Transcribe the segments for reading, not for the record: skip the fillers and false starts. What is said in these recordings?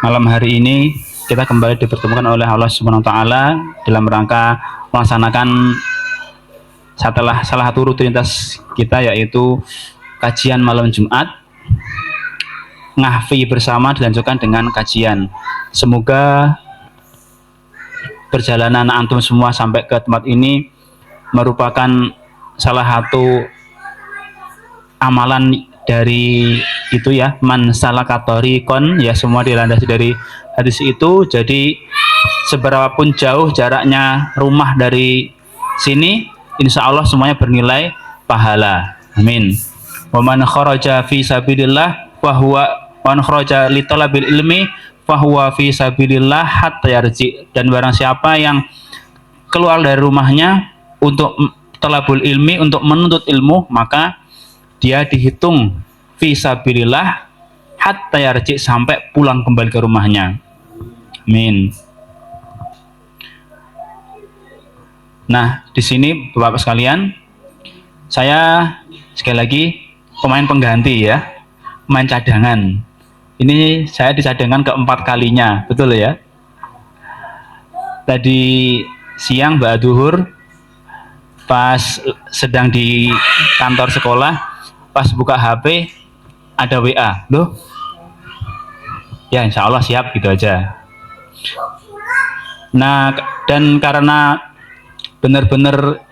Malam hari ini kita kembali dipertemukan oleh Allah Subhanahu wa taala dalam rangka melaksanakan setelah salah satu rutinitas kita, yaitu kajian malam Jumat. Ngahfi bersama dilanjutkan dengan kajian. Semoga perjalanan antum semua sampai ke tempat ini merupakan salah satu amalan dari itu ya, man salaka thariqan, ya, semua dilandasi dari hadis itu. Jadi seberapapun jauh jaraknya rumah dari sini, insya Allah semuanya bernilai pahala. Amin. Wa man kharaja fi sabilillah wa huwa man kharaja li talabil ilmi fa huwa fi sabilillah hatta yarji. Dan barang siapa yang keluar dari rumahnya untuk talabul ilmi, untuk menuntut ilmu, maka dia dihitung fi sabilillah hatta yarji, sampai pulang kembali ke rumahnya. Amin. Nah, di sini Bapak sekalian, saya sekali lagi pemain pengganti ya, pemain cadangan. Ini saya dicadangkan keempat kalinya, betul ya? Tadi siang Mbak Duhur pas sedang di kantor sekolah, pas buka HP ada WA, loh, ya insya Allah siap, gitu aja. Nah, dan karena benar-benar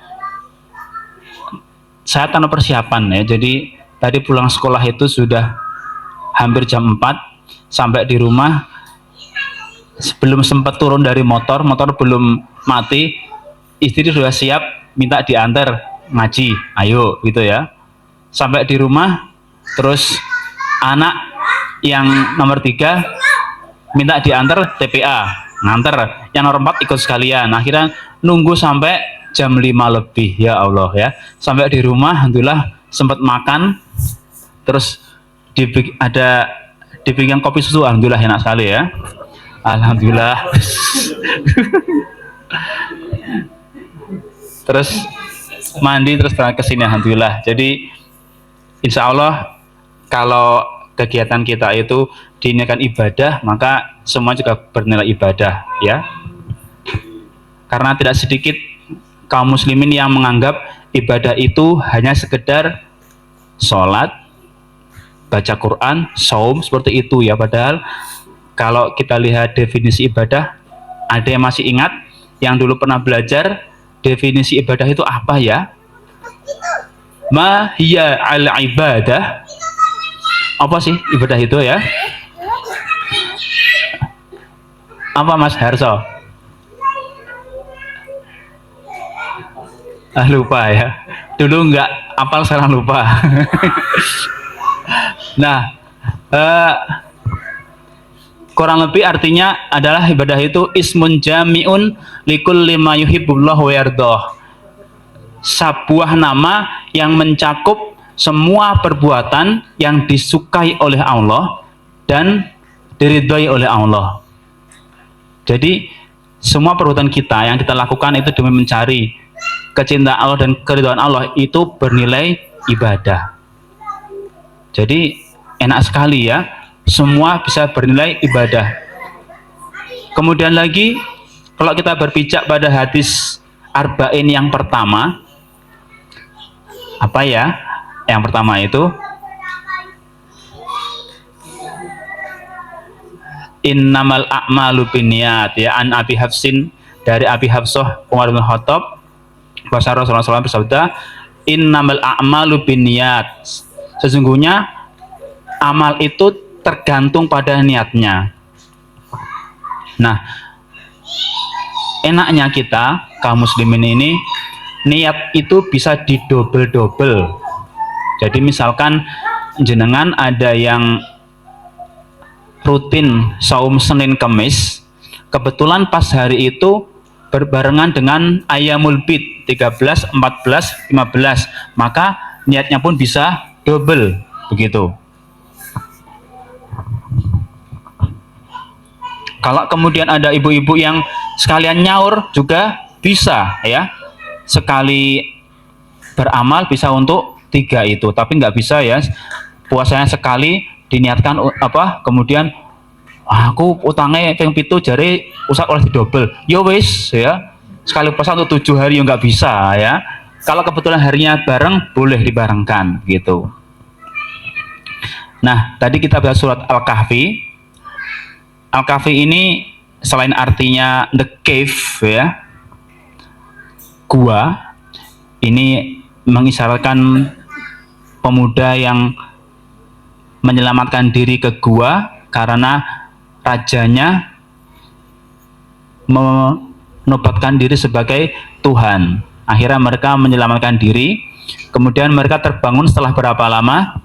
saya tanpa persiapan ya, jadi tadi pulang sekolah itu sudah hampir jam 4, sampai di rumah sebelum sempat turun dari motor belum mati, istri sudah siap minta diantar ngaji, ayo gitu ya. Sampai di rumah, terus anak yang nomor 3 minta diantar TPA, nganter, yang nomor 4 ikut sekalian. Akhirnya nunggu sampai jam 5 lebih, ya Allah ya. Sampai di rumah alhamdulillah sempat makan, terus dibikin kopi susu, alhamdulillah enak sekali ya, alhamdulillah. Terus mandi, terus berangkat ke sini, alhamdulillah. Jadi insya Allah kalau kegiatan kita itu diniatkan ibadah, maka semua juga bernilai ibadah ya. Karena tidak sedikit kaum muslimin yang menganggap ibadah itu hanya sekedar sholat, baca Quran, saum, seperti itu ya. Padahal kalau kita lihat definisi ibadah, ada yang masih ingat yang dulu pernah belajar definisi ibadah itu apa ya? Ma hiya al ibadah. Apa sih ibadah itu ya? Apa Mas Harso? Lupa ya. Dulu nggak apal, sekarang lupa. Nah, kurang lebih artinya adalah ibadah itu ismun jami'un likulli ma yuhibbullah wa yardah. Sebuah nama yang mencakup semua perbuatan yang disukai oleh Allah dan diridhai oleh Allah. Jadi semua perbuatan kita yang kita lakukan itu demi mencari kecintaan Allah dan keridhaan Allah, itu bernilai ibadah. Jadi enak sekali ya, semua bisa bernilai ibadah. Kemudian lagi, kalau kita berpijak pada hadis arba'in yang pertama, apa ya? Yang pertama itu innamal a'malu binniyat, ya, an Abi Hafsin, dari Abi Hafsah Umar bin Khattab, bahasa Rasulullah SAW bersabda, innamal a'malu binniyat, sesungguhnya amal itu tergantung pada niatnya. Nah, enaknya kita kaum muslimin ini, niat itu bisa didobel-dobel. Jadi misalkan jenengan ada yang rutin saum Senin Kamis, kebetulan pas hari itu berbarengan dengan Ayyamul Bid 13, 14, 15, maka niatnya pun bisa double begitu. Kalau kemudian ada ibu-ibu yang sekalian nyaur juga bisa ya, sekali beramal bisa untuk 3 itu, tapi nggak bisa ya puasanya sekali diniatkan kemudian "Wah, aku utangnya ping pitu jari usah oleh didobel." Ya wis ya, sekali puasa untuk 7 hari ya nggak bisa ya. Kalau kebetulan harinya bareng boleh dibarengkan gitu. Nah, tadi kita bahas surat Al-Kahfi. Al-Kahfi ini selain artinya the cave ya, gua, ini mengisyaratkan pemuda yang menyelamatkan diri ke gua karena rajanya menobatkan diri sebagai Tuhan. Akhirnya mereka menyelamatkan diri. Kemudian mereka terbangun setelah berapa lama?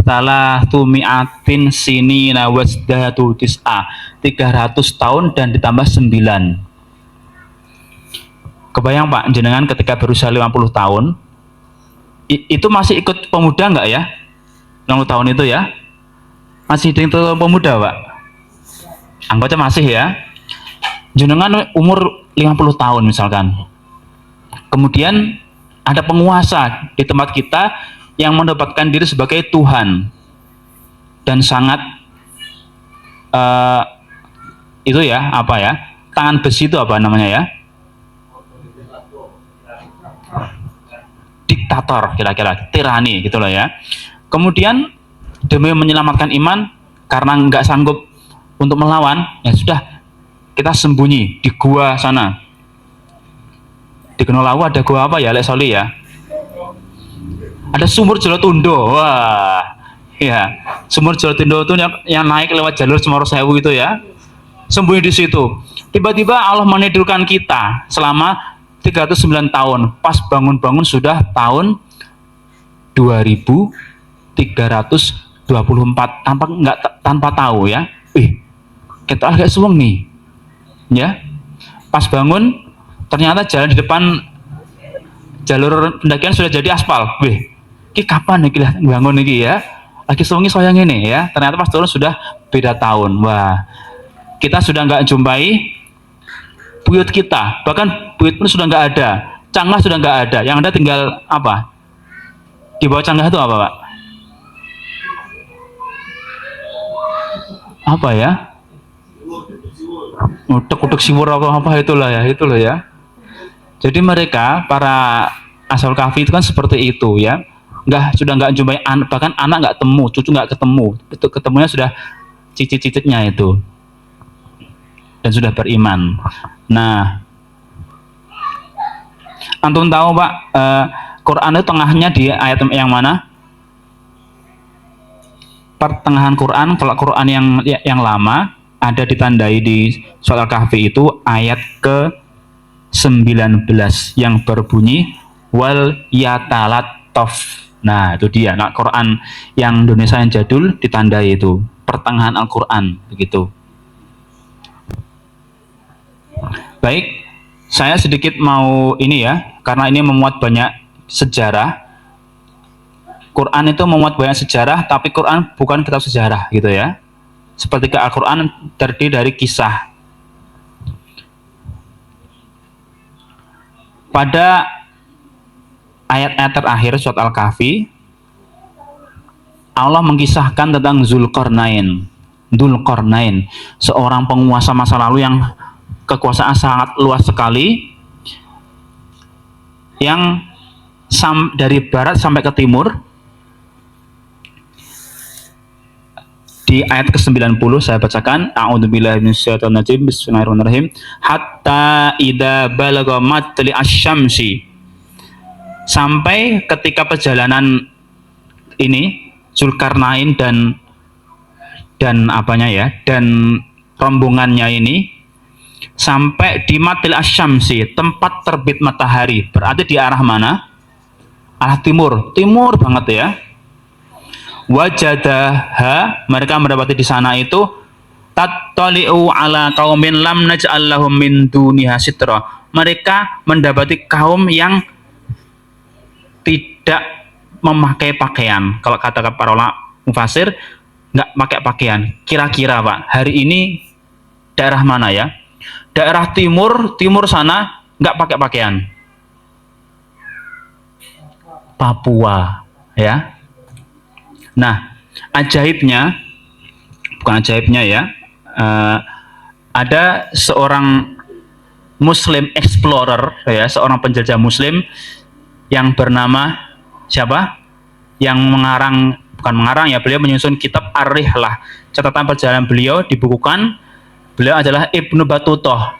Salah tumiatin sini nawasdatu tis'a, 300 tahun dan ditambah 9. Kebayang Pak, jenengan ketika berusia 50 tahun itu masih ikut pemuda nggak ya? 60 tahun itu ya? Masih itu pemuda Pak? Anggota masih ya? Jenengan umur 50 tahun misalkan. Kemudian ada penguasa di tempat kita yang mendapatkan diri sebagai Tuhan dan sangat itu ya, apa ya, tangan besi itu apa namanya ya, diktator kira-kira, tirani gitu loh ya. Kemudian demi menyelamatkan iman, karena nggak sanggup untuk melawan, ya sudah, kita sembunyi di gua sana. Di Gunung Lawu ada gua apa ya, Lek Soli ya, ada sumur Jolotundo. Wah ya, sumur Jolotundo itu yang naik lewat jalur Cemoro Sewu itu ya, sembunyi di situ. Tiba-tiba Allah menidurkan kita selama 309 tahun. Pas bangun-bangun sudah tahun 2324, tanpa tahu ya. Kita agak suweng nih ya. Pas bangun ternyata jalan di depan jalur pendakian sudah jadi aspal. Ini kapan nih bangun nih ya? Lagi sewengi soyang ini ya. Ternyata pas turun sudah beda tahun. Wah, kita sudah nggak jumpai buyut kita. Bahkan buyut pun sudah nggak ada. Canggah sudah nggak ada. Yang ada tinggal apa? Di bawah canggah itu apa Pak? Apa ya? Utek-utek siwur apa itulah ya. Jadi mereka para Ashab Kahfi itu kan seperti itu ya. Sudah nggak jumpai anak, bahkan anak nggak temu, cucu nggak ketemu. Itu ketemunya sudah cicit-cicitnya itu. Dan sudah beriman. Nah, antum tahu Pak, Quran itu tengahnya di ayat yang mana? Pertengahan Quran, kalau Quran yang lama ada ditandai di surat Al-Kahfi itu ayat ke 19 yang berbunyi wal yatalattof. Nah, itu dia. Nah, Quran yang Indonesia yang jadul ditandai itu pertengahan Al-Quran begitu. Baik, saya sedikit mau ini ya, karena ini memuat banyak sejarah. Quran itu memuat banyak sejarah, tapi Quran bukan kitab sejarah gitu ya. Seperti Al-Quran terdiri dari kisah. Pada ayat-ayat terakhir surat Al-Kahfi, Allah mengisahkan tentang Dzulqarnain, seorang penguasa masa lalu yang kekuasaan sangat luas sekali, yang dari barat sampai ke timur. Di ayat ke-90 saya bacakan, a'udzubillahi minasyaitonir rajim, bismillahirrahmanirrahim, hatta idza balagha matli asy-syamsi, sampai ketika perjalanan ini Zulkarnain dan apanya ya, dan rombongannya ini sampai di matil asy-syamsi, tempat terbit matahari, berarti di arah mana? Arah timur banget ya. Wajadaha, mereka mendapati di sana itu tattali'u ala qaumin lam naj'al lahum min duniha sitra, mereka mendapati kaum yang tidak memakai pakaian. Kalau kata para ulama mufasir, nggak pakai pakaian. Kira-kira Pak, hari ini daerah mana ya? Daerah timur sana nggak pakai pakaian. Papua ya. Nah, ajaibnya bukan ajaibnya ya. Eh, ada seorang Muslim explorer ya, seorang penjelajah Muslim yang bernama siapa? Yang mengarang, bukan mengarang ya, beliau menyusun kitab Ar-Rihlah. Catatan perjalanan beliau dibukukan. Beliau adalah Ibnu Battutoh.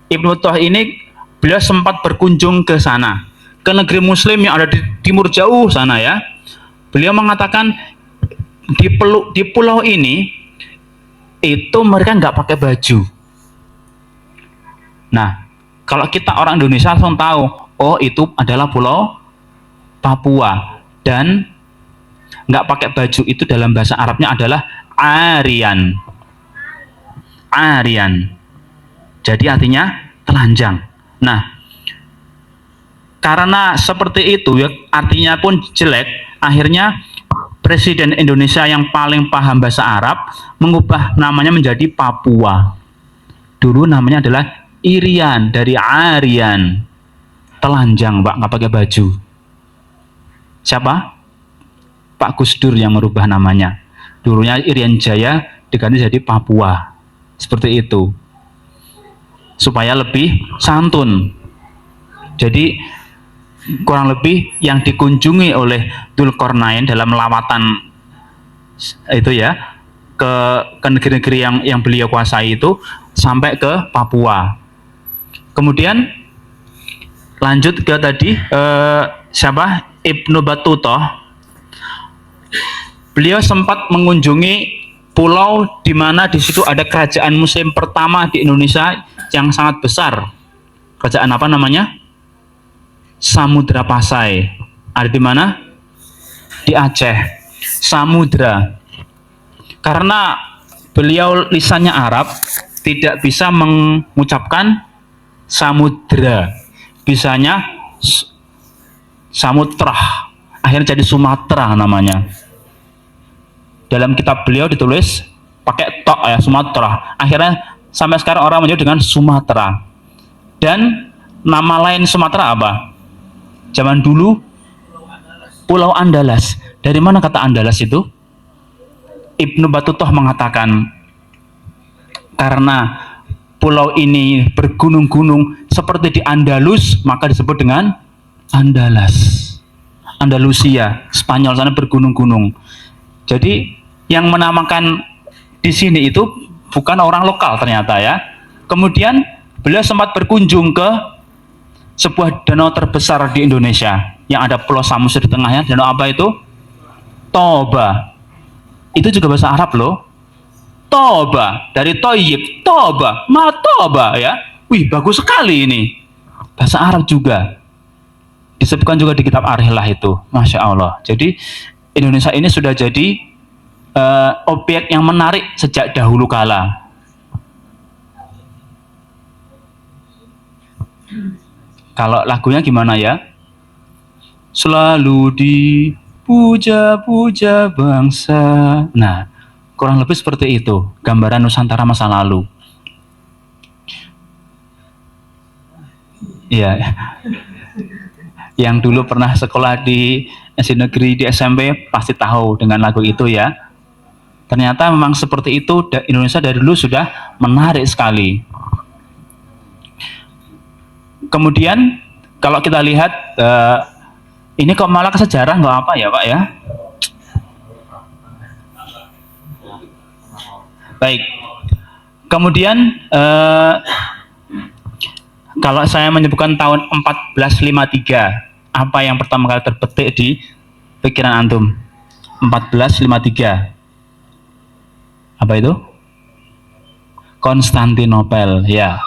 Ibnu Battutoh ini beliau sempat berkunjung ke sana, ke negeri Muslim yang ada di timur jauh sana ya. Beliau mengatakan di pulau ini itu mereka nggak pakai baju. Nah, kalau kita orang Indonesia langsung tahu, oh itu adalah pulau Papua, dan nggak pakai baju itu dalam bahasa Arabnya adalah Aryan. Aryan. Jadi artinya telanjang. Nah, karena seperti itu ya, artinya pun jelek, akhirnya Presiden Indonesia yang paling paham bahasa Arab mengubah namanya menjadi Papua. Dulu namanya adalah Irian, dari Aryan, telanjang Pak, nggak pakai baju. Siapa? Pak Gus Dur yang merubah namanya. Dulunya Irian Jaya diganti jadi Papua, seperti itu, supaya lebih santun. Jadi kurang lebih yang dikunjungi oleh Dzulkarnain dalam lawatan itu ya, ke negeri-negeri yang beliau kuasai itu sampai ke Papua. Kemudian lanjut ke tadi siapa? Ibnu Battutoh. Beliau sempat mengunjungi pulau di mana di situ ada kerajaan Muslim pertama di Indonesia yang sangat besar. Kerajaan apa namanya? Samudra Pasai. Ada di mana? Di Aceh. Samudra. Karena beliau lisannya Arab, tidak bisa mengucapkan samudra, bisanya samutrah, akhirnya jadi Sumatera namanya. Dalam kitab beliau ditulis pakai tok ya, Sumatera. Akhirnya sampai sekarang orang menyebut dengan Sumatera. Dan nama lain Sumatera apa? Zaman dulu Pulau Andalas. Dari mana kata Andalas itu? Ibnu Battutoh mengatakan karena pulau ini bergunung-gunung seperti di Andalus, maka disebut dengan Andalas. Andalusia, Spanyol sana bergunung-gunung. Jadi yang menamakan di sini itu bukan orang lokal ternyata ya. Kemudian beliau sempat berkunjung ke sebuah danau terbesar di Indonesia yang ada Pulau Samosir di tengahnya. Danau apa itu? Toba. Itu juga bahasa Arab loh. Toba, dari Toyib, Toba, Matoba ya. Wih, bagus sekali ini. Bahasa Arab juga. Disebutkan juga di kitab Ar-Rihlah itu. Masya Allah. Jadi Indonesia ini sudah jadi objek yang menarik sejak dahulu kala. Kalau lagunya gimana ya? Selalu dipuja-puja bangsa. Nah, kurang lebih seperti itu gambaran Nusantara masa lalu. Iya. Yang dulu pernah sekolah di SD negeri, di SMP pasti tahu dengan lagu itu ya. Ternyata memang seperti itu, Indonesia dari dulu sudah menarik sekali. Kemudian kalau kita lihat ini kok malah ke sejarah nggak apa ya Pak ya? Baik. Kemudian kalau saya menyebutkan tahun 1453, apa yang pertama kali terbetik di pikiran antum? 1453. Apa itu? Konstantinopel, ya.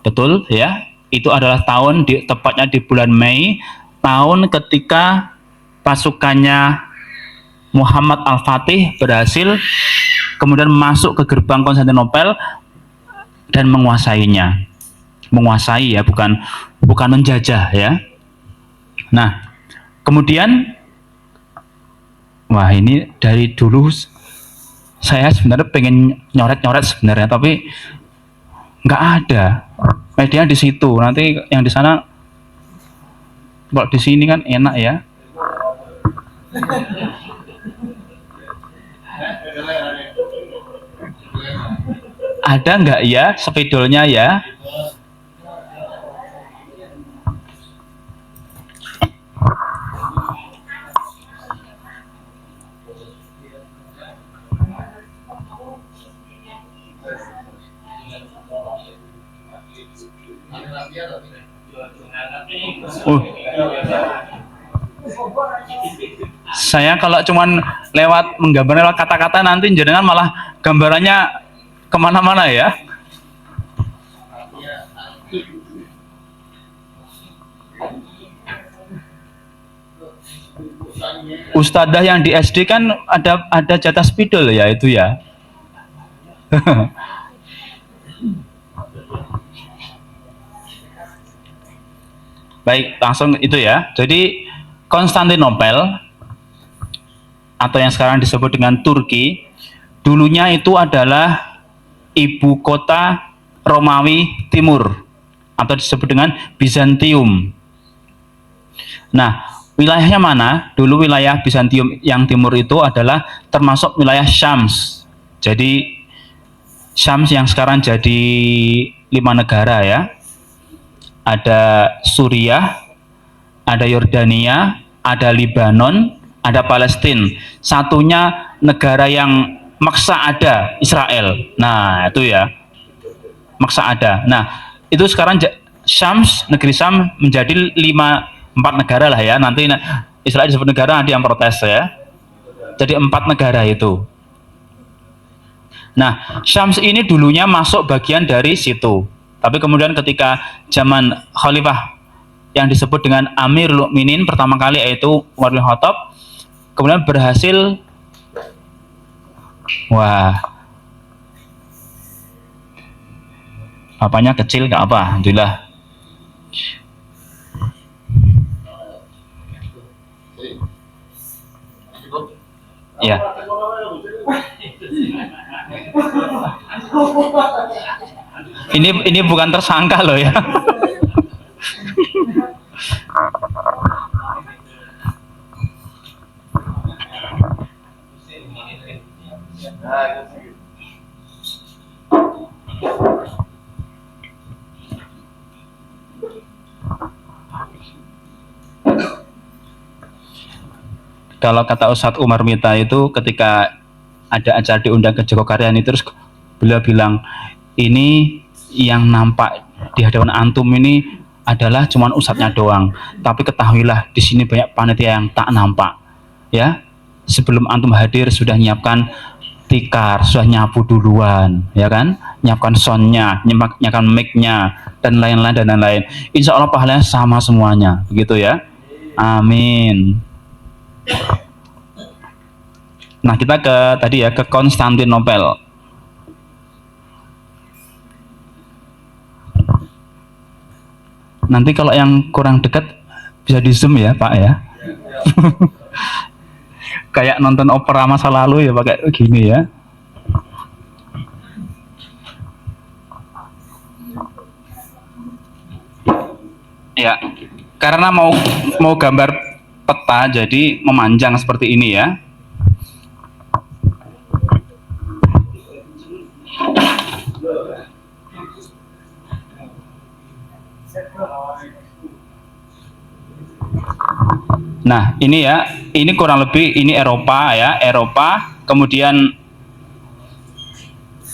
Betul, ya. Itu adalah tahun tepatnya di bulan Mei, tahun ketika pasukannya Muhammad Al-Fatih berhasil kemudian masuk ke gerbang Konstantinopel dan menguasainya. Menguasai ya, bukan menjajah ya. Nah, kemudian wah, ini dari dulu saya sebenarnya pengen nyoret-nyoret sebenarnya, tapi nggak ada. Media di situ, nanti yang di sana, kalau di sini kan enak ya. Ada nggak ya spidolnya ya? Uh, saya kalau cuman lewat menggambar lewat kata-kata nanti jenengan malah gambarannya kemana-mana ya. Ustadzah yang di SD kan ada jatah spidol ya itu ya. Baik, langsung itu ya. Jadi Konstantinopel atau yang sekarang disebut dengan Turki, dulunya itu adalah ibu kota Romawi Timur atau disebut dengan Bizantium. Nah, wilayahnya mana? Dulu wilayah Bizantium yang timur itu adalah termasuk wilayah Syams. Jadi Syams yang sekarang jadi 5 negara ya. Ada Suriah, ada Yordania, ada Libanon, ada Palestina. Satunya negara yang maksa ada, Israel. Nah, itu ya. Maksa ada. Nah, itu sekarang Syams, negeri Syam menjadi 4 negara lah ya. Nanti Israel disebut negara, nanti yang protes ya. Jadi 4 negara itu. Nah, Syams ini dulunya masuk bagian dari situ. Tapi kemudian ketika zaman Khalifah yang disebut dengan Amirul Mukminin pertama kali yaitu Umar bin Khattab, kemudian berhasil, wah, apanya kecil nggak apa, alhamdulillah. Ya. Ini bukan tersangka loh ya. Kalau kata Ustadz Umar Mita itu ketika ada acara diundang ke Joko Karyani, terus beliau bilang, ini yang nampak di hadapan antum ini adalah cuman ustadznya doang, tapi ketahuilah di sini banyak panitia yang tak nampak ya. Sebelum antum hadir sudah nyiapkan tikar, sudah nyapu duluan ya kan, nyiapkan soundnya, nyiapkan mic-nya dan lain-lain dan lain-lain. Insya Allah pahalanya sama semuanya begitu ya, amin. Nah, kita ke tadi ya, ke Konstantinopel. Nanti kalau yang kurang dekat bisa di zoom ya Pak ya. Kayak nonton opera masa lalu ya pakai gini ya. Ya, karena mau gambar peta jadi memanjang seperti ini ya. Nah, ini ya, ini kurang lebih ini Eropa ya, Eropa, kemudian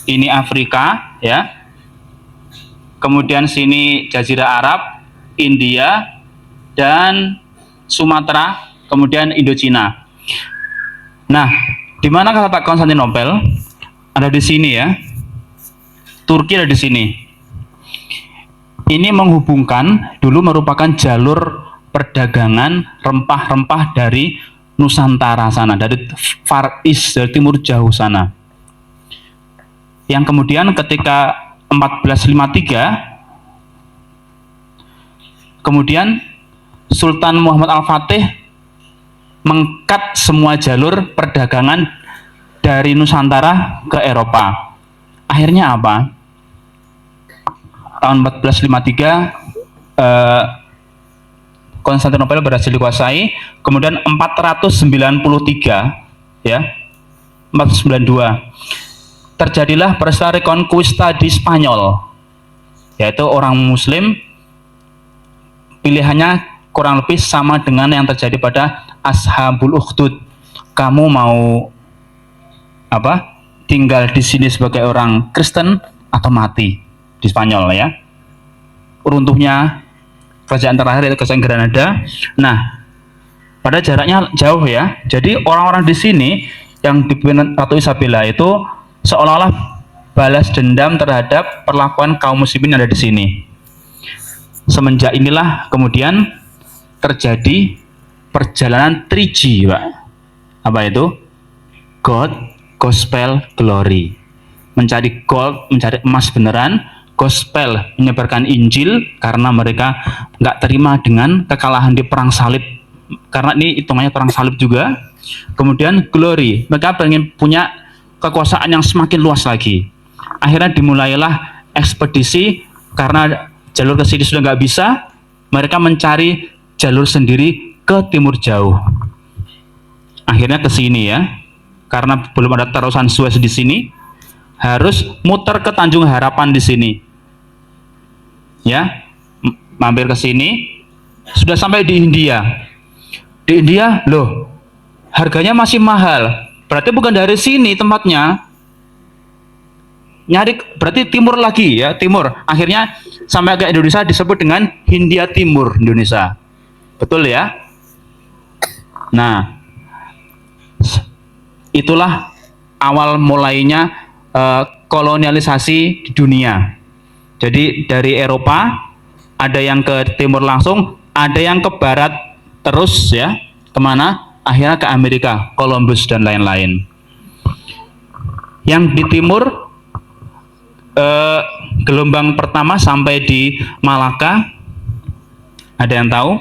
ini Afrika ya. Kemudian sini Jazirah Arab, India dan Sumatera, kemudian Indochina. Nah, di mana letak Konstantinopel? Ada di sini ya. Turki ada di sini. Ini menghubungkan, dulu merupakan jalur perdagangan rempah-rempah dari Nusantara sana, dari Far East, dari timur jauh sana. Yang kemudian ketika 1453, kemudian Sultan Muhammad Al-Fatih mengkat semua jalur perdagangan dari Nusantara ke Eropa. Akhirnya apa? Tahun 1453 Konstantinopel berhasil dikuasai, kemudian 493 ya, 492 terjadilah peristiwa Reconquista di Spanyol, yaitu orang Muslim pilihannya kurang lebih sama dengan yang terjadi pada Ashabul Ukhdud. Kamu mau apa? Tinggal di sini sebagai orang Kristen atau mati di Spanyol ya. Runtuhnya kerajaan terakhir itu kerajaan Granada. Nah, pada jaraknya jauh ya. Jadi orang-orang di sini yang dipimpin Ratu Isabella itu seolah-olah balas dendam terhadap perlakuan kaum muslimin yang ada di sini. Semenjak inilah kemudian terjadi perjalanan 3G, Pak. Apa itu? God, Gospel, Glory. Mencari gold, mencari emas beneran. Gospel, menyebarkan Injil karena mereka nggak terima dengan kekalahan di perang salib. Karena ini hitungannya perang salib juga. Kemudian Glory, mereka pengen punya kekuasaan yang semakin luas lagi. Akhirnya dimulailah ekspedisi karena jalur ke sini sudah nggak bisa, mereka mencari jalur sendiri ke timur jauh. Akhirnya ke sini ya, karena belum ada terusan Suez di sini, harus muter ke Tanjung Harapan di sini. Ya, mampir ke sini, sudah sampai di India. Di India, loh, harganya masih mahal. Berarti bukan dari sini tempatnya. Nyari berarti timur lagi ya, timur. Akhirnya sampai ke Indonesia disebut dengan Hindia Timur Indonesia. Betul ya? Nah, itulah awal mulainya kolonialisasi di dunia. Jadi dari Eropa ada yang ke timur langsung, ada yang ke barat terus ya. Kemana? Akhirnya ke Amerika, Columbus dan lain-lain. Yang di timur gelombang pertama sampai di Malaka, ada yang tahu?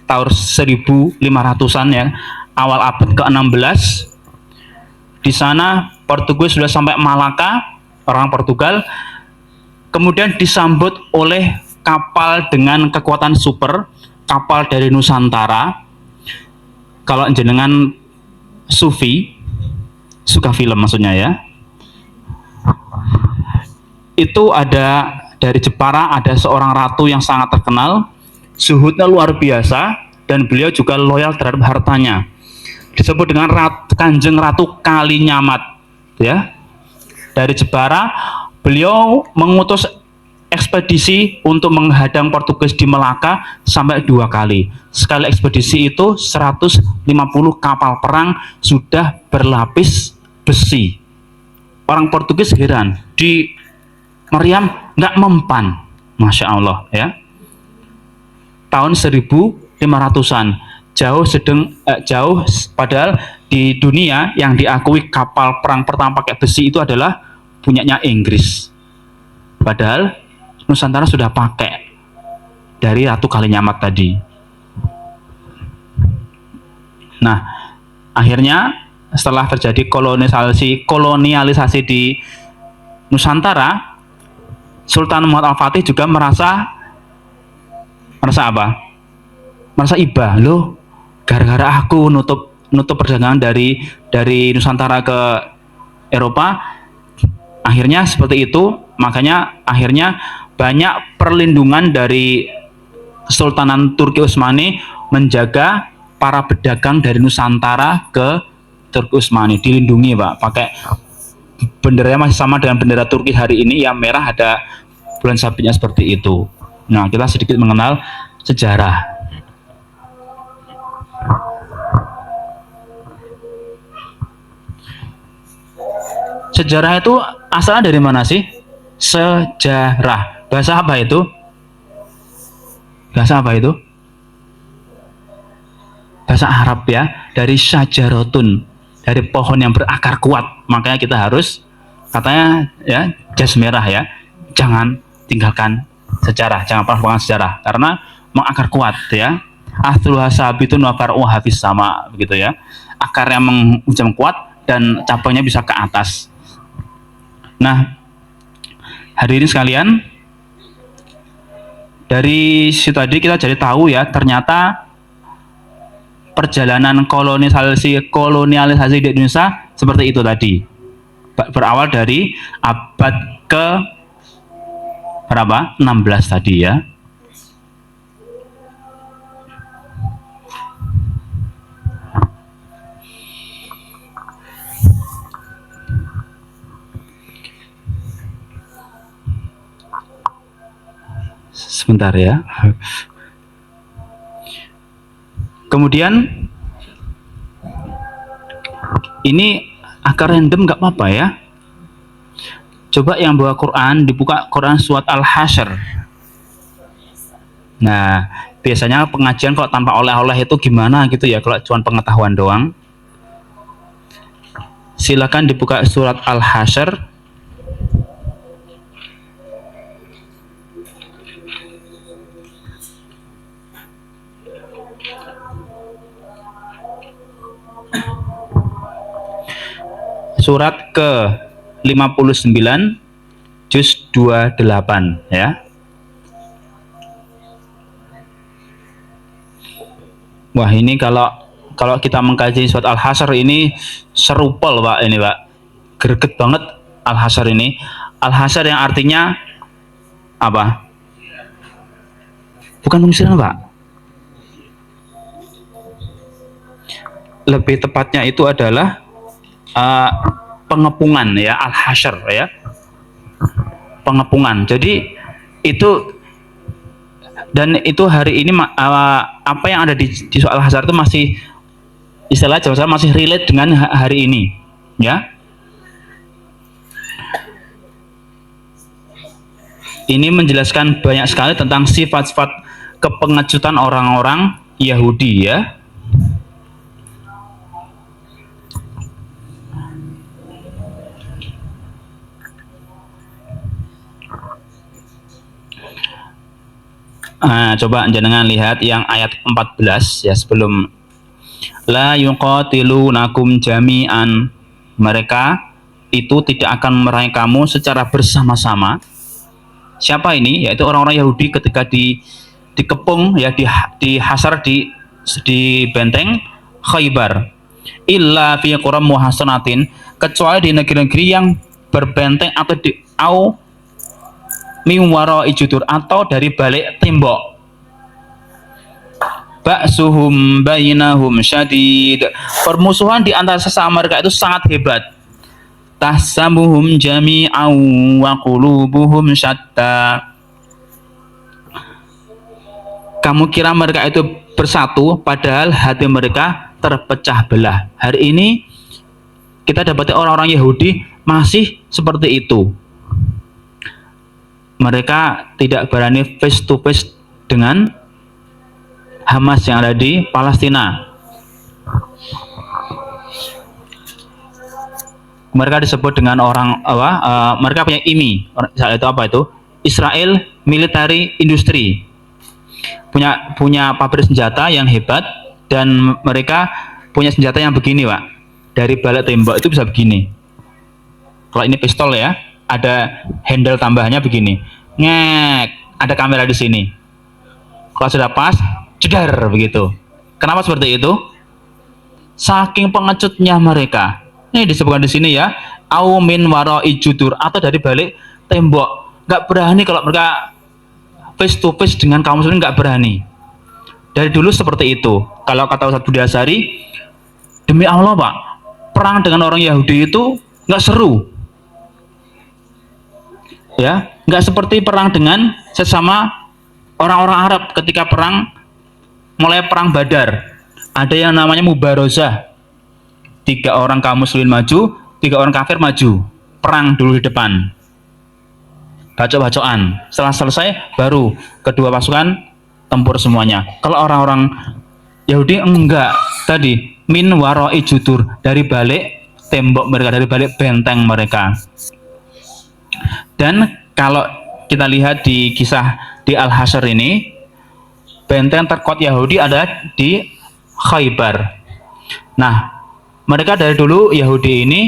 Tahun 1500-an ya, awal abad ke-16. Di sana Portugis sudah sampai Malaka, orang Portugal. Kemudian disambut oleh kapal dengan kekuatan super, kapal dari Nusantara. Kalau jenengan sufi, suka film maksudnya ya, itu ada dari Jepara, ada seorang ratu yang sangat terkenal, zuhudnya luar biasa, dan beliau juga loyal terhadap hartanya. Disebut dengan Kanjeng Ratu Kalinyamat ya. Dari Jepara beliau mengutus ekspedisi untuk menghadang Portugis di Melaka sampai 2 kali. Sekali ekspedisi itu 150 kapal perang sudah berlapis besi. Orang Portugis heran, di meriam nggak mempan, Masya Allah ya. Tahun 1500-an, jauh padahal di dunia yang diakui kapal perang pertama pakai besi itu adalah punyanya Inggris. Padahal Nusantara sudah pakai dari Ratu Kalinyamat tadi. Nah, akhirnya setelah terjadi kolonialisasi di Nusantara, Sultan Muhammad Al-Fatih juga merasa apa? Merasa iba, loh, gara-gara aku nutup perdagangan dari Nusantara ke Eropa. Akhirnya seperti itu, makanya akhirnya banyak perlindungan dari Kesultanan Turki Utsmani menjaga para pedagang dari Nusantara ke Turki Utsmani, dilindungi Pak, pakai benderanya masih sama dengan bendera Turki hari ini, yang merah ada bulan sabitnya seperti itu. Nah, kita sedikit mengenal sejarah. Sejarah itu asalnya dari mana sih? Sejarah. Bahasa apa itu? Bahasa apa itu? Bahasa Arab ya, dari syajarotun, dari pohon yang berakar kuat. Makanya kita harus, katanya ya, jas merah ya, jangan tinggalkan sejarah, jangan pernah lupakan sejarah, karena mengakar kuat ya. Asluha sabitun wa far'uha fis sama, begitu ya. Akarnya menghujam kuat dan cabangnya bisa ke atas. Nah, hadirin sekalian, dari situ tadi kita jadi tahu ya, ternyata perjalanan kolonialisasi di Indonesia seperti itu tadi. berawal dari abad ke berapa? 16 tadi ya. Sebentar ya. Kemudian ini agak random, nggak apa-apa ya. Coba yang bawa Quran dibuka Quran surat Al-Hasyr. Nah, biasanya pengajian kalau tanpa oleh-oleh itu gimana gitu ya, kalau cuma pengetahuan doang. Silakan dibuka surat Al-Hasyr. Surat ke 59 juz 28 ya. Wah, ini kalau kita mengkaji surat Al-Hasyr ini serupel Pak, ini Pak. Greget banget Al-Hasyr ini. Al-Hasyr yang artinya apa? Bukan penyisiran Pak. Lebih tepatnya itu adalah pengepungan ya, Al-Hasyr ya, pengepungan. Jadi itu, dan itu hari ini apa yang ada di soal Al-Hasyr itu masih istilah Jawa masih relate dengan hari ini ya. Ini menjelaskan banyak sekali tentang sifat-sifat kepengecutan orang-orang Yahudi ya. Coba jenengan lihat yang ayat 14 ya, sebelum la yuqatilunakum jami'an, mereka itu tidak akan memerangi kamu secara bersama-sama. Siapa ini? Yaitu orang-orang Yahudi ketika dikepung ya, dihasar di benteng Khaybar. Illa fi quram muhasanatin, kecuali di negeri-negeri yang berbenteng atau miwaro ijudur, atau dari balik tembok. Ba'suhum bainahum syadid, permusuhan di antara sesama mereka itu sangat hebat. Tahsabuhum jami'an wa qulubuhum syatta, kamu kira mereka itu bersatu padahal hati mereka terpecah belah. Hari ini kita dapati orang-orang Yahudi masih seperti itu. Mereka tidak berani face to face dengan Hamas yang ada di Palestina. Mereka disebut dengan orang mereka punya IMI, itu apa itu? Israel Military Industry. Punya pabrik senjata yang hebat, dan mereka punya senjata yang begini Pak. Dari balik tembok itu bisa begini. Kalau ini pistol ya, ada handle tambahannya begini, ngek, ada kamera di sini. Kalau sudah pas, jedar begitu. Kenapa seperti itu? Saking pengecutnya mereka. Ini disebutkan di sini ya, au min wara'i judur, atau dari balik tembok. Nggak berani kalau mereka face to face dengan kaum muslimin, nggak berani. Dari dulu seperti itu. Kalau kata Ustadz Budi Asari, demi Allah Pak, perang dengan orang Yahudi itu nggak seru. Ya, nggak seperti perang dengan sesama orang-orang Arab ketika mulai perang Badar. Ada yang namanya mubarozah. 3 orang kaum muslimin maju, 3 orang kafir maju. Perang dulu di depan. Bacok-bacokan. Setelah selesai, baru kedua pasukan tempur semuanya. Kalau orang-orang Yahudi enggak. Tadi, min waro'i judur, dari balik tembok mereka, dari balik benteng mereka. Dan kalau kita lihat di kisah di Al-Hasyr ini, benteng terkuat Yahudi ada di Khaybar. Nah, mereka dari dulu Yahudi ini,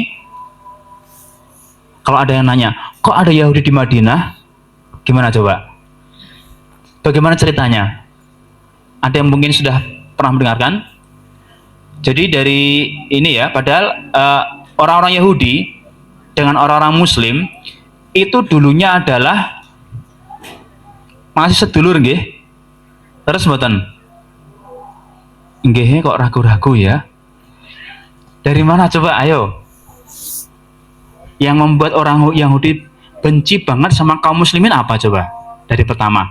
kalau ada yang nanya, kok ada Yahudi di Madinah? Gimana coba? Bagaimana ceritanya? Ada yang mungkin sudah pernah mendengarkan? Jadi dari ini ya, padahal orang-orang Yahudi dengan orang-orang muslim itu dulunya adalah masih sedulur nggih. Terus mboten? Nggih kok ragu-ragu ya. Dari mana coba ayo? Yang membuat orang Yahudi benci banget sama kaum muslimin apa coba? Dari pertama,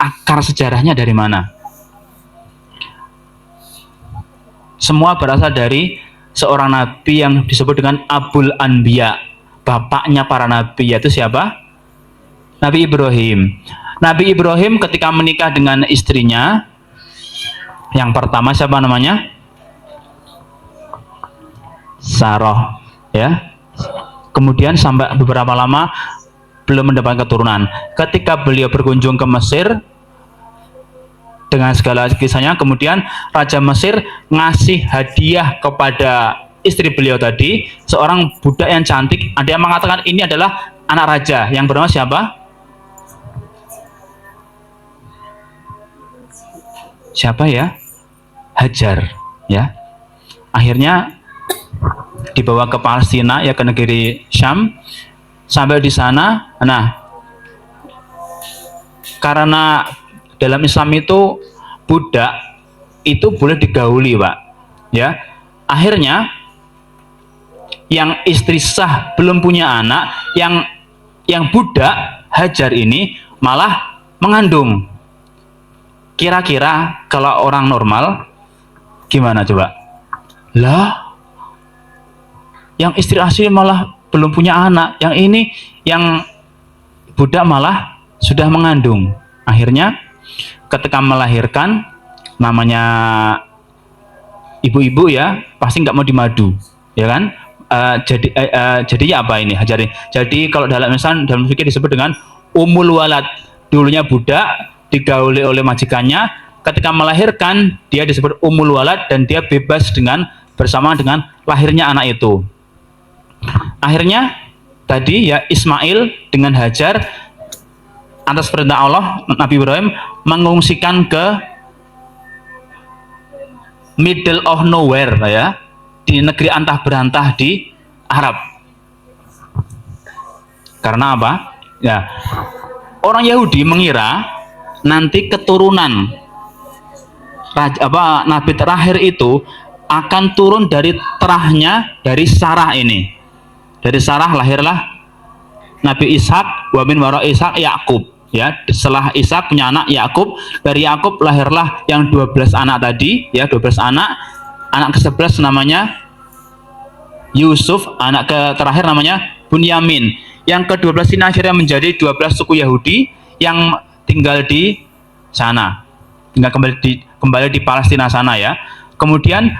akar sejarahnya dari mana? Semua berasal dari seorang nabi yang disebut dengan Abul Anbiya, bapaknya para nabi, yaitu siapa? Nabi Ibrahim. Nabi Ibrahim ketika menikah dengan istrinya yang pertama siapa namanya? Sarah, ya. Kemudian sampai beberapa lama belum mendapatkan keturunan. Ketika beliau berkunjung ke Mesir dengan segala kisahnya, kemudian Raja Mesir ngasih hadiah kepada istri beliau tadi, seorang budak yang cantik. Ada yang mengatakan ini adalah anak raja yang bernama siapa? Siapa ya? Hajar, ya. Akhirnya dibawa ke Palestina, ya, ke negeri Syam. Sampai di sana, nah, karena dalam Islam itu budak itu boleh digauli, Pak, ya. Akhirnya yang istri sah belum punya anak, yang budak Hajar ini malah mengandung. Kira-kira kalau orang normal gimana coba? Lah, yang istri asli malah belum punya anak, yang ini yang budak malah sudah mengandung. Akhirnya ketika melahirkan, namanya ibu-ibu ya pasti nggak mau dimadu, ya kan? Jadinya apa ini? Jadi kalau dalam fikih disebut dengan umul walad. Dulunya budak digauli oleh majikannya, ketika melahirkan dia disebut umul walad dan dia bebas bersama dengan lahirnya anak itu. Akhirnya tadi ya Ismail dengan Hajar atas perintah Allah, Nabi Ibrahim mengungsikan ke middle of nowhere, ya, di negeri antah berantah di Arab. Karena apa? Ya, orang Yahudi mengira nanti keturunan nabi terakhir itu akan turun dari terahnya dari Sarah ini. Dari Sarah lahirlah Nabi Ishak, wa min wara Ishak Yakub, ya. Setelah Ishak punya anak Yakub, dari Yakub lahirlah yang 12 anak tadi, ya, 12 anak. Anak ke-11 namanya Yusuf, anak terakhir namanya Bunyamin. Yang ke-12 ini akhirnya menjadi 12 suku Yahudi yang tinggal di sana. Tinggal kembali di Palestina sana, ya. Kemudian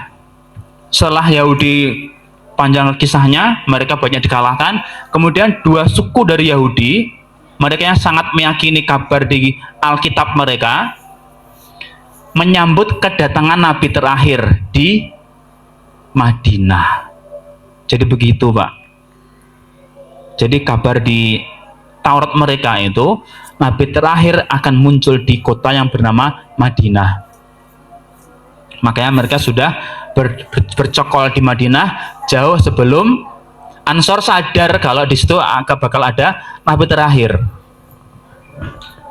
setelah Yahudi panjang kisahnya, mereka banyak dikalahkan. Kemudian dua suku dari Yahudi, mereka yang sangat meyakini kabar di Alkitab mereka, menyambut kedatangan Nabi terakhir di Madinah. Jadi begitu, Pak. Jadi kabar di Taurat mereka itu, Nabi terakhir akan muncul di kota yang bernama Madinah. Makanya mereka sudah bercokol di Madinah jauh sebelum Ansor sadar kalau di situ bakal ada Nabi terakhir.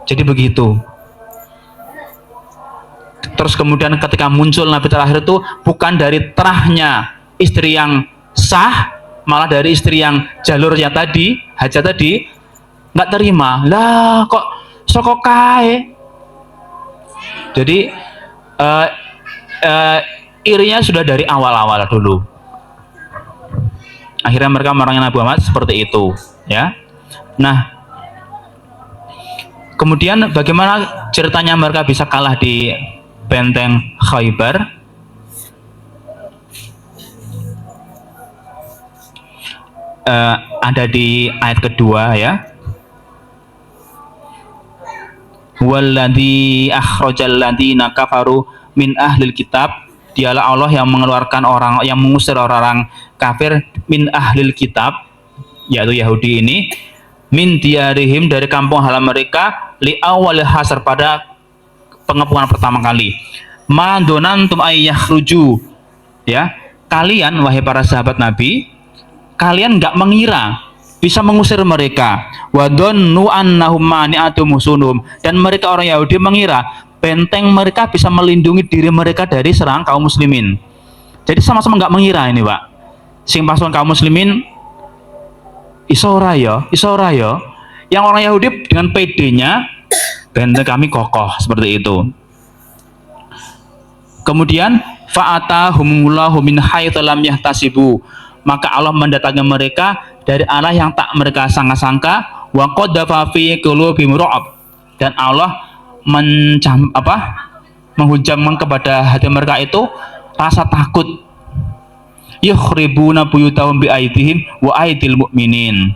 Jadi begitu. Terus kemudian ketika muncul Nabi terakhir itu bukan dari terahnya istri yang sah, malah dari istri yang jalurnya tadi, Hajar tadi, nggak terima. Lah kok sokokai? Jadi irinya sudah dari awal-awal dulu. Akhirnya mereka merangi Nabi Muhammad seperti itu, ya. Nah, kemudian bagaimana ceritanya mereka bisa kalah di benteng Khaybar? Ada di ayat kedua, ya. Walladzi akhrajal ladzina kafaru min ahlil kitab, dialah Allah yang mengeluarkan orang, yang mengusir orang-orang kafir min ahlil kitab, yaitu Yahudi ini, min diarihim, dari kampung halaman mereka, li awal hasar, pada pengepungan pertama kali. Ma donantum ayyakhruju, ya, kalian wahai para sahabat Nabi, kalian nggak mengira bisa mengusir mereka. Wa dhannu annahum mani'atum musunum, dan mereka orang Yahudi mengira benteng mereka bisa melindungi diri mereka dari serangan kaum muslimin. Jadi sama-sama nggak mengira ini, Pak. Sing pasukan kaum muslimin iso ora ya, iso ora ya. Yang orang Yahudi dengan PD-nya benteng kami kokoh seperti itu. Kemudian fa'atahumullahu min haitsu lam yahtasibu, maka Allah mendatangi mereka dari arah yang tak mereka sangka-sangka. Wa qaddafa fi qulubihim ru'ab, dan Allah menghujamkan kepada hati mereka itu rasa takut. Yukhribuna buyutahum bi aidihim wa aidil mu'minin,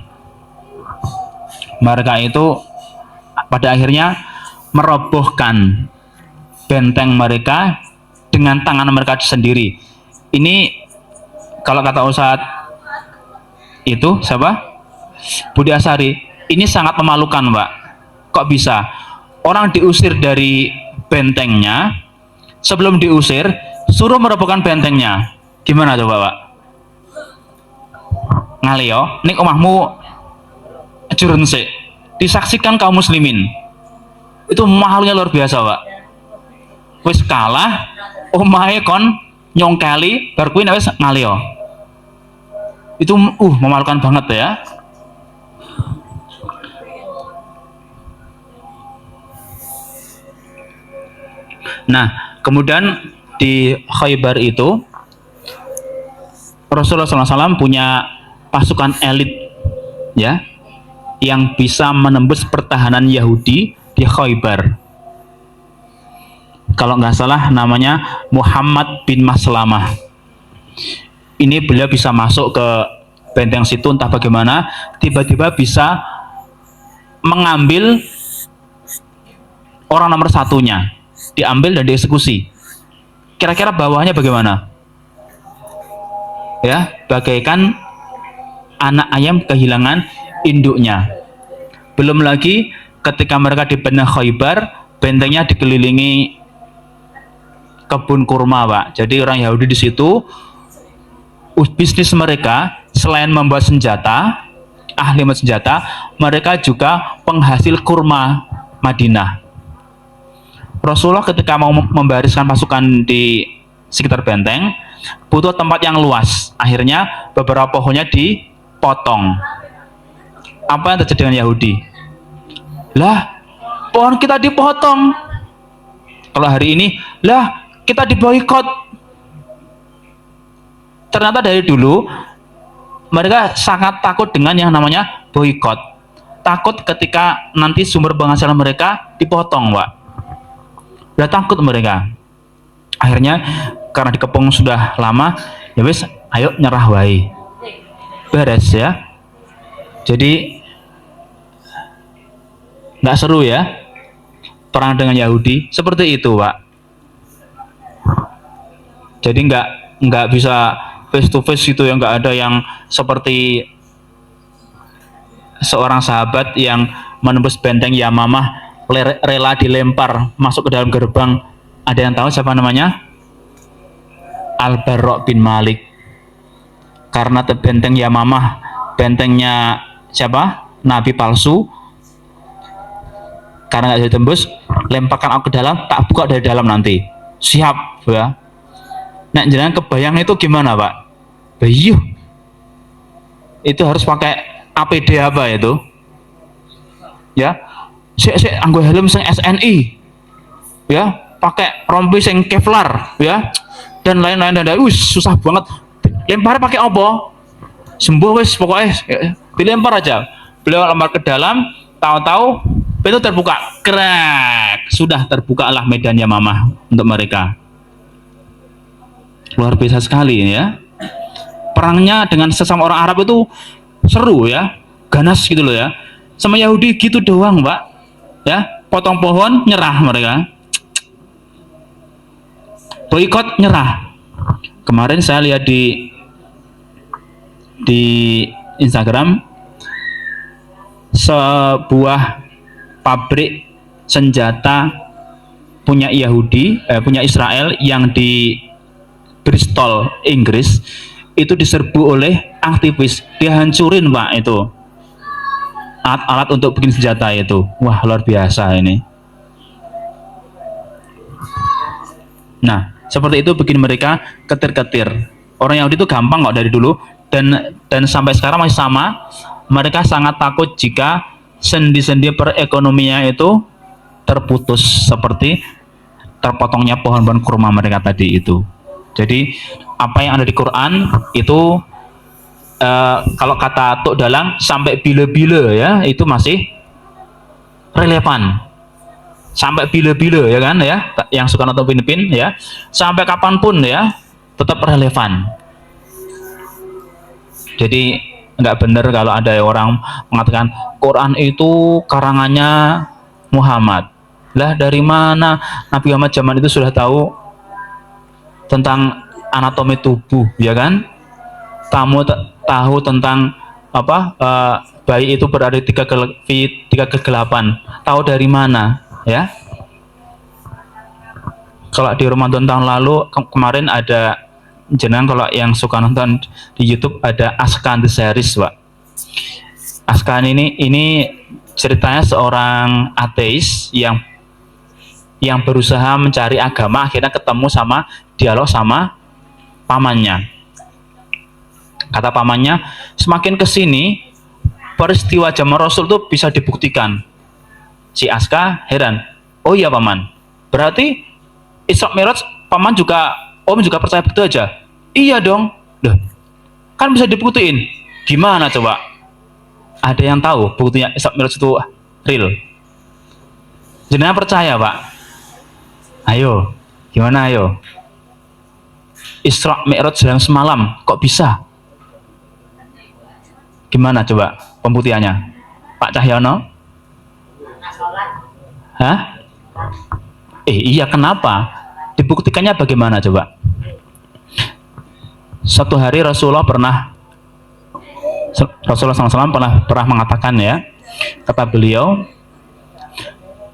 mereka itu pada akhirnya merobohkan benteng mereka dengan tangan mereka sendiri. Ini kalau kata Ustadz itu siapa? Budi Asari, ini sangat memalukan, Pak. Kok bisa orang diusir dari bentengnya, sebelum diusir suruh merobohkan bentengnya? Gimana coba, Pak? Ngalio ning omahmu jurun sik, disaksikan kaum muslimin. Itu mahalnya luar biasa, Pak. Wis kalah omahe kon nyongkeli bar kuwi nek wis ngalio. Itu memalukan banget ya. Nah, kemudian di Khaybar itu Rasulullah SAW punya pasukan elit ya, yang bisa menembus pertahanan Yahudi di Khaybar. Kalau nggak salah namanya Muhammad bin Maslamah. Ini beliau bisa masuk ke benteng situ entah bagaimana, tiba-tiba bisa mengambil orang nomor satunya, diambil dan dieksekusi. Kira-kira bawahnya bagaimana? Ya, bagaikan anak ayam kehilangan induknya. Belum lagi ketika mereka di benteng Khaybar, bentengnya dikelilingi kebun kurma, Pak. Jadi orang Yahudi di situ bisnis mereka selain membuat senjata, ahli membuat senjata, mereka juga penghasil kurma Madinah. Rasulullah ketika mau membariskan pasukan di sekitar benteng, butuh tempat yang luas. Akhirnya beberapa pohonnya dipotong. Apa yang terjadi dengan Yahudi? Lah, pohon kita dipotong. Kalau hari ini, lah kita diboikot. Ternyata dari dulu mereka sangat takut dengan yang namanya boikot. Takut ketika nanti sumber penghasilan mereka dipotong, Pak. Udah takut mereka. Akhirnya karena dikepung sudah lama, ya wis, ayo nyerah wae. Beres ya. Jadi nggak seru ya perang dengan Yahudi seperti itu, Pak. Jadi nggak bisa face to face gitu ya, nggak ada yang seperti seorang sahabat yang menembus benteng Yamamah rela dilempar masuk ke dalam gerbang. Ada yang tahu siapa namanya? Al-Barra bin Malik. Karena benteng Yamamah, bentengnya siapa? Nabi palsu. Karena nggak bisa ditembus, lemparkan aku ke dalam, tak buka dari dalam nanti. Siap ya. Nah, jangan kebayang itu gimana, Pak? Bayuh. Itu harus pakai APD apa itu? Ya. Sik anggo helm sing SNI. Ya, pakai rompi sing Kevlar, ya. Dan lain-lain, dan susah banget. Lempar pakai apa? Sembuh wis pokoknya dilempar aja. Beliau lempar ke dalam, tahu-tahu pintu terbuka, krek, sudah terbuka lah medan Yamamah untuk mereka. Luar biasa sekali ya. Perangnya dengan sesama orang Arab itu seru ya, ganas gitu loh ya. Sama Yahudi gitu doang, Pak. Ya, potong pohon nyerah mereka. Boikot nyerah. Kemarin saya lihat di Instagram sebuah pabrik senjata punya Yahudi, punya Israel yang di Bristol, Inggris, itu diserbu oleh aktivis, dihancurin, Pak. Itu alat-alat untuk bikin senjata itu. Wah, luar biasa ini. Nah, seperti itu bikin mereka ketir-ketir. Orang Yahudi itu gampang kok dari dulu, dan sampai sekarang masih sama. Mereka sangat takut jika sendi-sendi perekonomiannya itu terputus, seperti terpotongnya pohon-pohon kurma mereka tadi itu. Jadi apa yang ada di Quran itu kalau kata Tuk Dalang sampai bila-bila ya, itu masih relevan. Sampai bila-bila ya kan ya, yang suka nonton Pinipin ya, sampai kapanpun ya tetap relevan. Jadi nggak benar kalau ada orang mengatakan Quran itu karangannya Muhammad. Lah dari mana Nabi Muhammad zaman itu sudah tahu tentang anatomi tubuh ya kan? Kamu tahu tentang apa bayi itu berada di 3 ke 8. Tahu dari mana ya? Kalau di Ramadan tahun lalu kemarin ada jenengan, kalau yang suka nonton di YouTube ada Askan the Series, Pak. Askan ini ceritanya seorang ateis yang berusaha mencari agama, akhirnya ketemu sama dialog sama pamannya. Kata pamannya, semakin kesini peristiwa zaman Rasul itu bisa dibuktikan. Si Aska heran, oh iya paman, berarti Isra Mi'raj paman juga, om juga percaya begitu aja? Iya dong. Loh, kan bisa dibuktiin. Gimana coba? Ada yang tahu buktinya Isra Mi'raj itu real? Jenengan percaya, Pak? Ayo, gimana ayo? Isra Mi'raj dalam semalam, kok bisa? Gimana coba pembuktiannya? Pak Cahyono? Hah? Iya, kenapa? Dibuktikannya bagaimana coba? Satu hari Rasulullah SAW pernah mengatakan ya, kata beliau,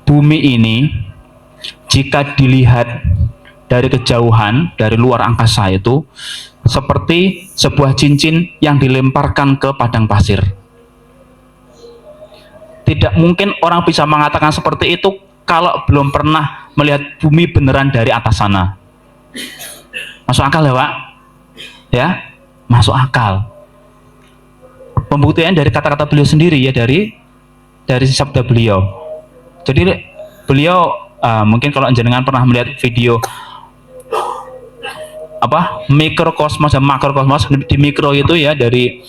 bumi ini jika dilihat dari kejauhan, dari luar angkasa itu seperti sebuah cincin yang dilemparkan ke padang pasir. Tidak mungkin orang bisa mengatakan seperti itu kalau belum pernah melihat bumi beneran dari atas sana. Masuk akal ya, Pak? Ya, masuk akal. Pembuktian dari kata-kata beliau sendiri ya, dari sabda beliau. Jadi beliau mungkin kalau jenengan pernah melihat video apa mikrokosmos dan makrokosmos, di mikro itu ya dari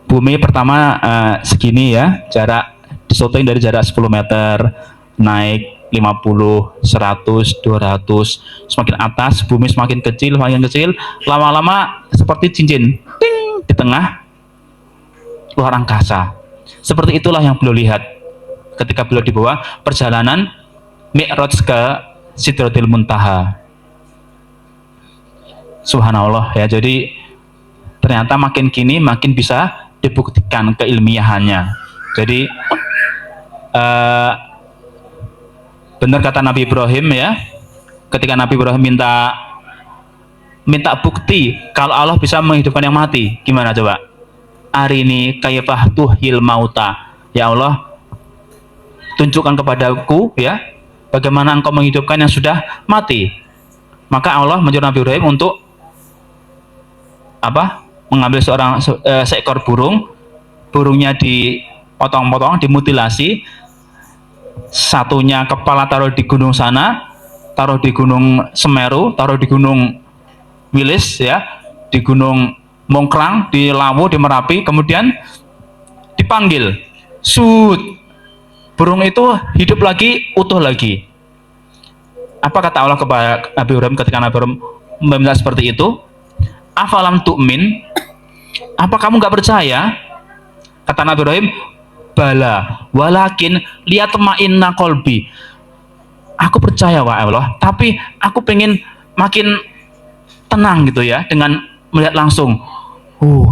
bumi pertama segini ya, jarak disyuting dari jarak 10 meter, naik 50, 100, 200, semakin atas bumi semakin kecil, lama-lama seperti cincin ting, di tengah luar angkasa. Seperti itulah yang beliau lihat ketika beliau dibawa perjalanan Mi'raj ke Sidratil Muntaha. Subhanallah ya, jadi ternyata makin kini makin bisa dibuktikan keilmiahannya. Jadi benar kata Nabi Ibrahim ya, ketika Nabi Ibrahim minta bukti kalau Allah bisa menghidupkan yang mati, gimana coba? Arini kayfah tuhyil mauta, ya Allah tunjukkan kepadaku ya bagaimana engkau menghidupkan yang sudah mati. Maka Allah menyuruh Nabi Ibrahim untuk apa? Mengambil seekor burung, burungnya dipotong-potong, dimutilasi, satunya kepala taruh di gunung sana, taruh di gunung Semeru, taruh di gunung Wilis ya, di gunung Mongkrang, di Lawu, di Merapi, kemudian dipanggil, sud, burung itu hidup lagi, utuh lagi. Apa kata Allah kepada Nabi Ibrahim ketika Nabi Ibrahim meminta seperti itu? Afalam tu'min, apa kamu nggak percaya? Kata Nabi Ibrahim, bala, walakin liyatma'inna qalbi. Aku percaya wa Allah, tapi aku pengen makin tenang gitu ya dengan melihat langsung.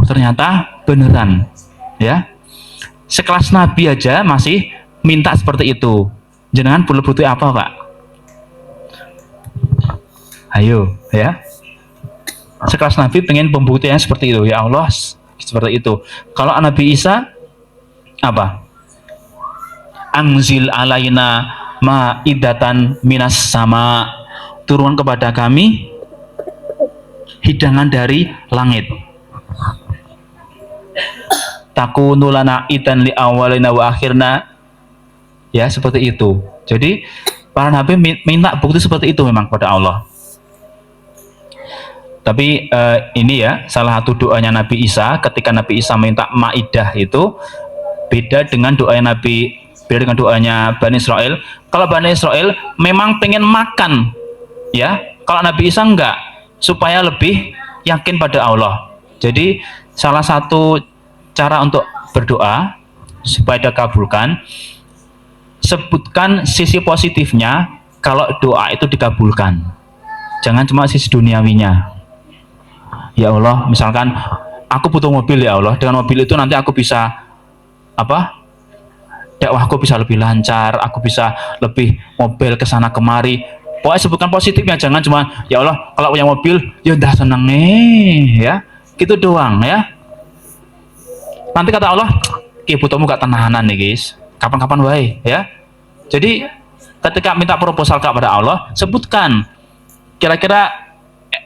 Ternyata beneran ya. Sekelas Nabi aja masih minta seperti itu. Jenengan perlu butuh apa, Pak? Ayo ya. Sekelas Nabi pengen pembuktian seperti itu, ya Allah seperti itu. Kalau Nabi Isa apa? Angzil alaina ma'idatan minas sama, turun kepada kami hidangan dari langit. Takunu lana idan li awalina wa akhirna, ya seperti itu. Jadi para nabi minta bukti seperti itu memang pada Allah. Tapi ini ya salah satu doanya Nabi Isa ketika Nabi Isa minta maidah itu beda dengan doanya Bani Israel. Kalau Bani Israel memang pengen makan, ya. Kalau Nabi Isa enggak, supaya lebih yakin pada Allah. Jadi salah satu cara untuk berdoa supaya dikabulkan, sebutkan sisi positifnya kalau doa itu dikabulkan. Jangan cuma sisi duniawinya. Ya Allah, misalkan aku butuh mobil ya Allah, dengan mobil itu nanti aku bisa dakwahku bisa lebih lancar, aku bisa lebih mobil ke sana kemari. Pokoknya sebutkan positifnya, jangan cuma ya Allah kalau punya mobil ya udah seneng nih, ya gitu doang ya. Nanti kata Allah, ki butuhmu gak tenanan nih guys, kapan-kapan wae ya. Jadi ketika minta proposal kepada Allah, sebutkan kira-kira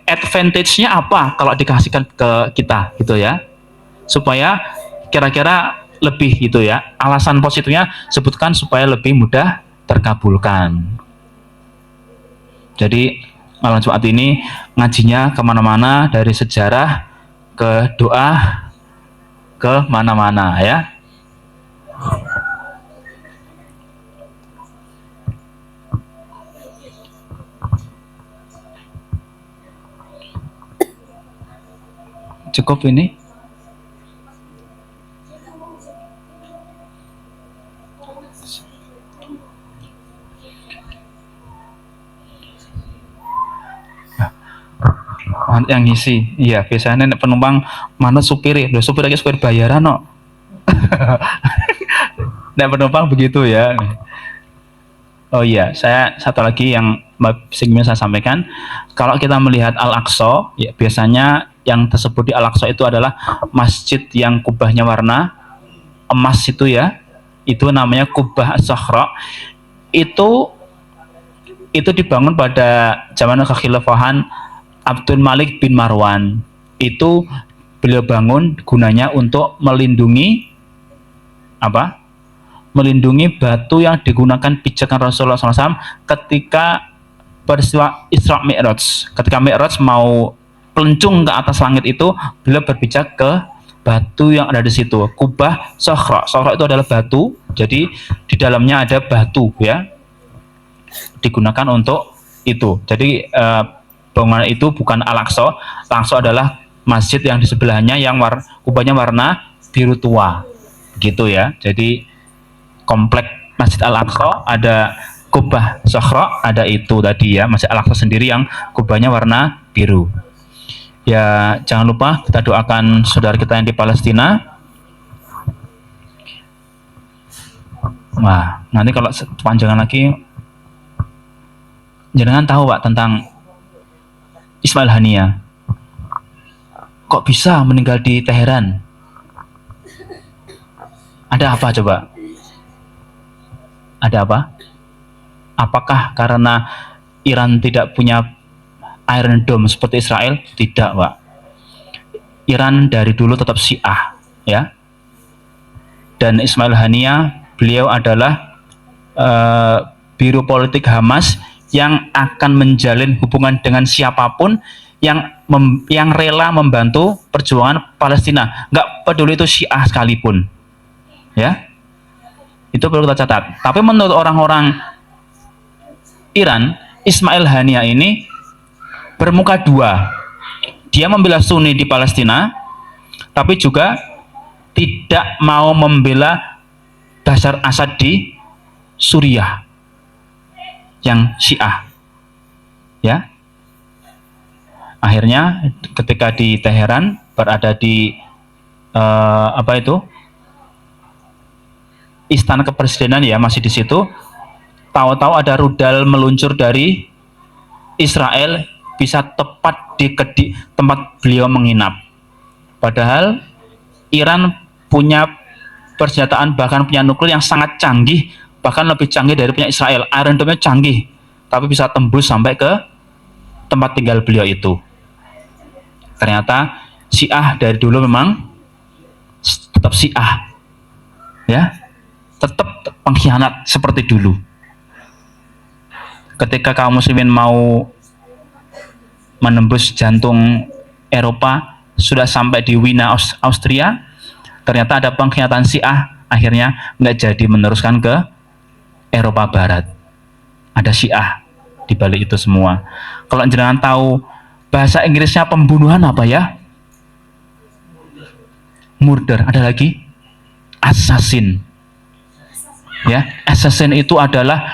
advantage-nya apa kalau dikasihkan ke kita gitu ya, supaya kira-kira lebih gitu ya, alasan positifnya sebutkan supaya lebih mudah terkabulkan. Jadi malam Jumat ini ngajinya kemana-mana, dari sejarah ke doa ke mana-mana ya. Cukup ini. Yang ngisi, iya biasanya penumpang mana supir ya, supir lagi supir bayaran no. Nah penumpang begitu ya. Oh iya, saya satu lagi yang ingin saya sampaikan, kalau kita melihat Al-Aqsa, ya biasanya yang tersebut di Al-Aqsa itu adalah masjid yang kubahnya warna emas itu ya, itu namanya Kubah As-Sakhra. Itu dibangun pada zaman kekhilafahan Abdul Malik bin Marwan. Itu beliau bangun gunanya untuk melindungi melindungi batu yang digunakan pijakan Rasulullah SAW ketika peristiwa Isra Mi'raj. Ketika Mi'raj mau pelencung ke atas langit itu, beliau berpijak ke batu yang ada di situ, Kubah Sakhra. Sakhra itu adalah batu, jadi di dalamnya ada batu ya, digunakan untuk itu. Jadi bangunan itu bukan Al-Aqsa. Al-Aqsa adalah masjid yang di sebelahnya yang kubahnya warna biru tua gitu ya. Jadi komplek Masjid Al-Aqsa ada Kubah Sakhra, ada itu tadi ya, Masjid Al-Aqsa sendiri yang kubahnya warna biru. Ya jangan lupa kita doakan saudara kita yang di Palestina. Nah nanti kalau panjangan lagi, jangan tahu Pak tentang Ismail Haniya, kok bisa meninggal di Teheran? Ada apa coba? Ada apa? Apakah karena Iran tidak punya Iron Dome seperti Israel? Tidak, Pak. Iran dari dulu tetap Syiah, ya. Dan Ismail Haniya, beliau adalah biro politik Hamas yang akan menjalin hubungan dengan siapapun yang rela membantu perjuangan Palestina, nggak peduli itu Syiah sekalipun, ya. Itu perlu kita catat. Tapi menurut orang-orang Iran, Ismail Haniya ini bermuka dua. Dia membela Sunni di Palestina, tapi juga tidak mau membela Bashar Assad di Suriah yang Syiah, ya. Akhirnya ketika di Teheran berada di Istana Kepresidenan ya, masih di situ, tahu-tahu ada rudal meluncur dari Israel bisa tepat di tempat beliau menginap. Padahal Iran punya persenjataan, bahkan punya nuklir yang sangat canggih, bahkan lebih canggih dari punya Israel. Iron Dome-nya canggih, tapi bisa tembus sampai ke tempat tinggal beliau itu. Ternyata Syiah dari dulu memang tetap Syiah, ya, tetap pengkhianat seperti dulu. Ketika kaum muslimin mau menembus jantung Eropa, sudah sampai di Wina, Austria, ternyata ada pengkhianatan Syiah, akhirnya nggak jadi meneruskan ke Eropa Barat. Ada Syiah di balik itu semua. Kalau jenengan tahu bahasa Inggrisnya pembunuhan apa ya? Murder. Ada lagi assassin. Ya, assassin itu adalah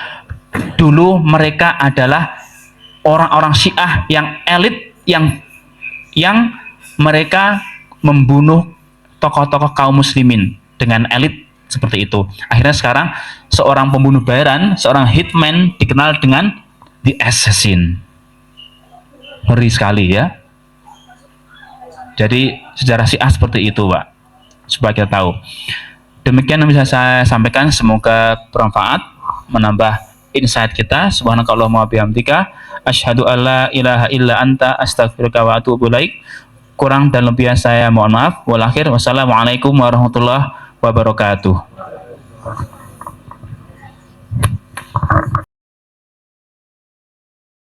dulu mereka adalah orang-orang Syiah yang elit, yang mereka membunuh tokoh-tokoh kaum muslimin dengan elit seperti itu. Akhirnya sekarang seorang pembunuh bayaran, seorang hitman dikenal dengan the assassin. Ngeri sekali ya. Jadi sejarah Syiah seperti itu, Pak, supaya kita tahu. Demikian yang bisa saya sampaikan, semoga bermanfaat, menambah insight kita. Subhanakallahumma wa bihamdika asyhadu alla ilaha illa anta astaghfiruka wa atubu ilaik. Kurang dan lebihnya saya mohon maaf. Wal akhir, wassalamualaikum warahmatullahi wabarakatuh.